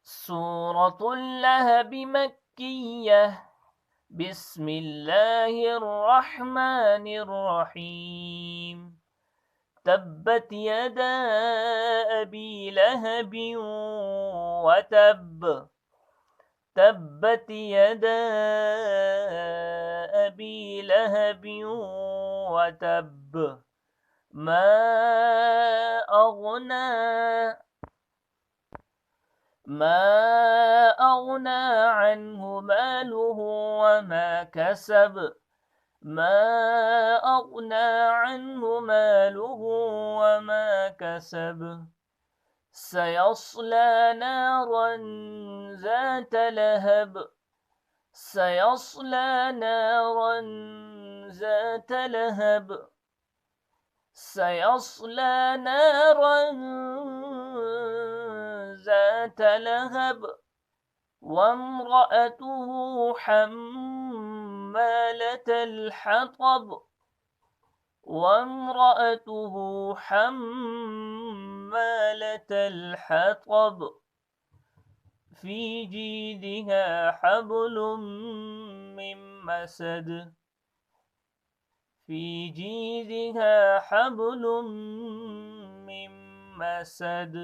سورة اللهب مكية. بسم الله الرحمن الرحيم. تبت يدا أبي لهب وتب. تبت يدا أبي لهب وتب. ما أغنى عنه ماله وما كسب. ما أغنى عنه ماله وما كسب. سيصلى نارا ذات لهب. سيصلى نارا ذات لهب. سيصلى نارا ذات لهب. وامرأته حمالة الحطب. وامرأته حمالة الحطب. في جيدها حبل من مسد. في جيدها حبل من مسد.